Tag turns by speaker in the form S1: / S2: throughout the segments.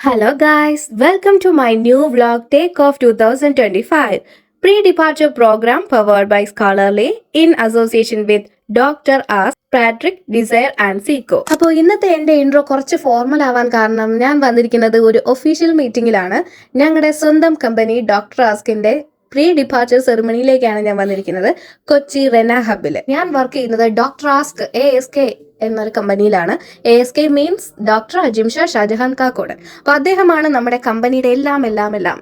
S1: Hello guys, welcome to my new vlog Take Off 2025 pre-departure program powered by Scholarly in association with Dr. Ask, Patrick, Desire and Seco. അപ്പോൾ ഇന്നത്തെ എൻ്റെ intro കുറച്ച് formal ആവാൻ കാരണം ഞാൻ വന്നിരിക്കുന്നത് ഒരു ഒഫീഷ്യൽ മീറ്റിംഗിലാണ്. ഞങ്ങളുടെ സ്വന്തം കമ്പനി ഡോക്ടർ ആസ്കിന്റെ പ്രീ ഡിപ്പാർച്ചർ സെറിമണിയിലേക്കാണ് ഞാൻ വന്നിരിക്കുന്നത്. കൊച്ചി റെന ഹബിൽ ഞാൻ വർക്ക് ചെയ്യുന്നത് ഡോക്ടർ ആസ്ക് ASK എന്നൊരു കമ്പനിയിലാണ്. ASK means doctor Ajimsha Shajahan Kakkod. അപ്പോൾ അദ്ദേഹമാണ് നമ്മുടെ കമ്പനിയുടെ എല്ലാം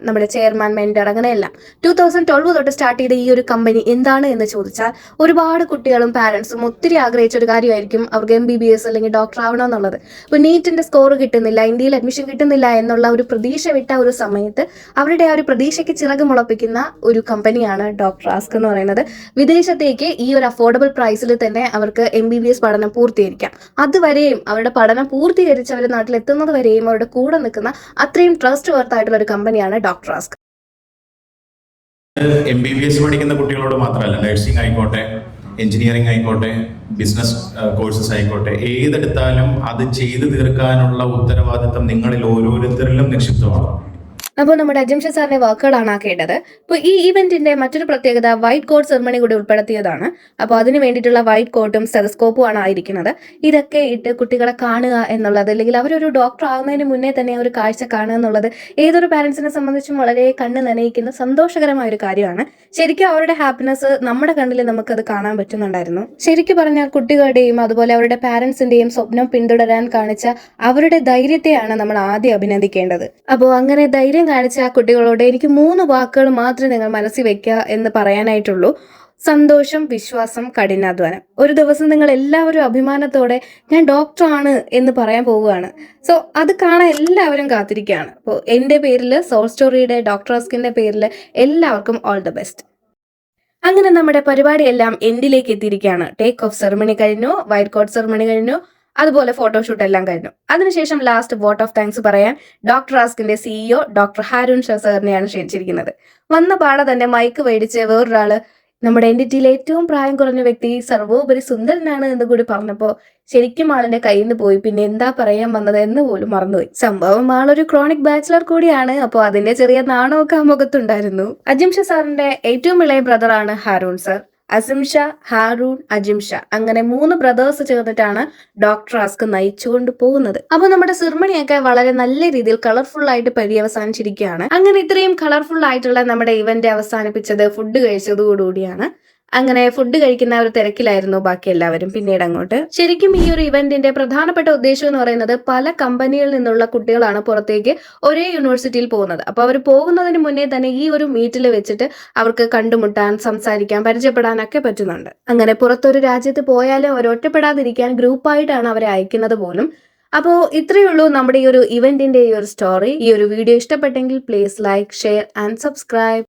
S1: നമ്മുടെ ചെയർമാൻ, മെന്റർ, അങ്ങനെ എല്ലാം. 2012 തൊട്ട് സ്റ്റാർട്ട് ചെയ്ത ഈ ഒരു കമ്പനി എന്താണ് എന്ന് ചോദിച്ചാൽ ഒരുപാട് കുട്ടികളും പാരൻസും ഒത്തിരി ആഗ്രഹിച്ച ഒരു കാര്യമായിരിക്കും അവർക്ക് MBBS അല്ലെങ്കിൽ ഡോക്ടർ ആവണം എന്നുള്ളത്. അപ്പോൾ നീറ്റിന്റെ സ്കോർ കിട്ടുന്നില്ല, ഇന്ത്യയിൽ അഡ്മിഷൻ കിട്ടുന്നില്ല എന്നുള്ള ഒരു പ്രതീക്ഷ വിട്ട ഒരു സമയത്ത് അവരുടെ ആ ഒരു പ്രതീക്ഷയ്ക്ക് ചിറക് മുളപ്പിക്കുന്ന ഒരു കമ്പനിയാണ് ഡോക്ടർ ആസ്ക് എന്ന് പറയുന്നത്. വിദേശത്തേക്ക് ഈ ഒരു അഫോർഡബിൾ പ്രൈസിൽ തന്നെ അവർക്ക് MBBS പഠനം പൂർത്തീകരിക്കാം. അതുവരെയും അവരുടെ പഠനം പൂർത്തീകരിച്ച് അവർ നാട്ടിലെത്തുന്നത് വരെയും അവരുടെ കൂടെ നിൽക്കുന്ന അത്രയും ട്രസ്റ്റ് വർത്ത് ആയിട്ടുള്ള ഒരു കമ്പനിയാണ് ഡോക്ടർ ആസ്ക്.
S2: MBBS പഠിക്കുന്ന കുട്ടികളോട് മാത്രമല്ല, നഴ്സിംഗ് ആയിക്കോട്ടെ, എഞ്ചിനീയറിംഗ് ആയിക്കോട്ടെ, ബിസിനസ് കോഴ്സസ് ആയിക്കോട്ടെ, ഏതെടുത്താലും അത് ചെയ്തു തീർക്കാനുള്ള ഉത്തരവാദിത്തം നിങ്ങളിൽ ഓരോരുത്തരിലും നിക്ഷിപ്തമാണ്.
S1: അപ്പോൾ നമ്മുടെ അജിംഷ സാറിന്റെ വാക്കുകളാണ് ആ കേട്ടത്. അപ്പോൾ ഈ ഇവന്റിന്റെ മറ്റൊരു പ്രത്യേകത വൈറ്റ് കോട്ട് സെറിമണി കൂടി ഉൾപ്പെടുത്തിയതാണ്. അപ്പോൾ അതിന് വേണ്ടിയിട്ടുള്ള വൈറ്റ് കോട്ടും സ്റ്റെതസ്കോപ്പും ആണ് ആയിരിക്കുന്നത്. ഇതൊക്കെ ഇട്ട് കുട്ടികളെ കാണുക എന്നുള്ളത്, അല്ലെങ്കിൽ അവരൊരു ഡോക്ടർ ആകുന്നതിന് മുന്നേ തന്നെ ഒരു കാഴ്ച കാണുക എന്നുള്ളത് ഏതൊരു പാരന്റ്സിനെ സംബന്ധിച്ചും വളരെ കണ്ണ് നനയിക്കുന്ന സന്തോഷകരമായ ഒരു കാര്യമാണ്. ശരിക്കും അവരുടെ ഹാപ്പിനെസ് നമ്മുടെ കണ്ണിൽ നമുക്കത് കാണാൻ പറ്റുന്നുണ്ടായിരുന്നു. ശരിക്കും പറഞ്ഞാൽ കുട്ടികളുടെയും അതുപോലെ അവരുടെ പാരന്റ്സിന്റെയും സ്വപ്നം പിന്തുടരാൻ കാണിച്ച അവരുടെ ധൈര്യത്തെയാണ് നമ്മൾ ആദ്യം അഭിനന്ദിക്കേണ്ടത്. അപ്പോൾ അങ്ങനെ ധൈര്യം കാണിച്ച ആ കുട്ടികളോട് എനിക്ക് 3 വാക്കുകൾ മാത്രമേ നിങ്ങൾ മനസ്സിൽ വെക്കുക എന്ന് പറയാനായിട്ടുള്ളൂ. സന്തോഷം, വിശ്വാസം, കഠിനാധ്വാനം. ഒരു ദിവസം നിങ്ങൾ എല്ലാവരും അഭിമാനത്തോടെ ഞാൻ ഡോക്ടറാണ് എന്ന് പറയാൻ പോവുകയാണ്. സോ അത് കാണാൻ എല്ലാവരും കാത്തിരിക്കുകയാണ്. അപ്പോൾ എൻ്റെ പേരിൽ, സോൾ സ്റ്റോറിയുടെ, ഡോക്ടർ ആസ്കിന്റെ പേരിൽ എല്ലാവർക്കും ഓൾ ദ ബെസ്റ്റ്. അങ്ങനെ നമ്മുടെ പരിപാടിയെല്ലാം എൻഡിലേക്ക് എത്തിയിരിക്കുകയാണ്. ടേക്ക് ഓഫ് സെറിമണി കഴിഞ്ഞു, വൈറ്റ് കോട്ട് സെറിമണി കഴിഞ്ഞു, അതുപോലെ ഫോട്ടോഷൂട്ട് എല്ലാം കഴിഞ്ഞു. അതിനുശേഷം ലാസ്റ്റ് വോട്ട് ഓഫ് താങ്ക്സ് പറയാൻ ഡോക്ടർ ആസ്കിന്റെ CEO ഡോക്ടർ ഹാരൂൺ ഷാ സാറിനെയാണ് ക്ഷണിച്ചിരിക്കുന്നത്. വന്ന പാടെ തന്നെ മൈക്ക് മേടിച്ച് വേറൊരാള് നമ്മുടെ എൻറ്റിറ്റിയിലെ ഏറ്റവും പ്രായം കുറഞ്ഞ വ്യക്തി സർവോപരി സുന്ദരനാണ് എന്ന് കൂടി പറഞ്ഞപ്പോൾ ശരിക്കും ആളിന്റെ കയ്യിൽ നിന്ന് പോയി. പിന്നെ എന്താ പറയാൻ വന്നത് എന്ന് പോലും മറന്നുപോയി. സംഭവം ആളൊരു ക്രോണിക് ബാച്ചിലർ കൂടിയാണ്. അപ്പോൾ അതിന്റെ ചെറിയ നാണമൊക്കെ ആ മുഖത്തുണ്ടായിരുന്നു. അജിംഷ സാറിന്റെ ഏറ്റവും ഇളയ ബ്രദറാണ് ഹാരൂൺ സർ. അസിംഷ, ഹാരൂൺ, അജിംഷ, അങ്ങനെ 3 ബ്രദേഴ്സ് ചേർന്നിട്ടാണ് ഡോക്ടർ ആസ്ക് നയിച്ചുകൊണ്ട് പോകുന്നത്. അപ്പൊ നമ്മുടെ സെറിമണിയൊക്കെ വളരെ നല്ല രീതിയിൽ കളർഫുൾ ആയിട്ട് പര്യവസാനിച്ചിരിക്കുകയാണ്. അങ്ങനെ ഇത്രയും കളർഫുൾ ആയിട്ടുള്ള നമ്മുടെ ഇവന്റ് അവസാനിപ്പിച്ചത് ഫുഡ് കഴിച്ചതോടുകൂടിയാണ്. അങ്ങനെ ഫുഡ് കഴിക്കുന്ന ഒരു തിരക്കിലായിരുന്നു ബാക്കി എല്ലാവരും. പിന്നീട് അങ്ങോട്ട് ശരിക്കും ഈ ഒരു ഇവന്റിന്റെ പ്രധാനപ്പെട്ട ഉദ്ദേശം എന്ന് പറയുന്നത് പല കമ്പനികളിൽ നിന്നുള്ള കുട്ടികളാണ് പുറത്തേക്ക് ഒരേ യൂണിവേഴ്സിറ്റിയിൽ പോകുന്നത്. അപ്പൊ അവർ പോകുന്നതിന് മുന്നേ തന്നെ ഈ ഒരു മീറ്റിൽ വെച്ചിട്ട് അവർക്ക് കണ്ടുമുട്ടാൻ, സംസാരിക്കാൻ, പരിചയപ്പെടാനൊക്കെ പറ്റുന്നുണ്ട്. അങ്ങനെ പുറത്തൊരു രാജ്യത്ത് പോയാലും അവർ ഒറ്റപ്പെടാതിരിക്കാൻ ഗ്രൂപ്പായിട്ടാണ് അവരെ അയക്കുന്നത് പോലും. അപ്പോൾ ഇത്രയേ ഉള്ളൂ നമ്മുടെ ഈ ഒരു ഇവന്റിന്റെ ഈ ഒരു സ്റ്റോറി. ഈ ഒരു വീഡിയോ ഇഷ്ടപ്പെട്ടെങ്കിൽ please like, share and subscribe.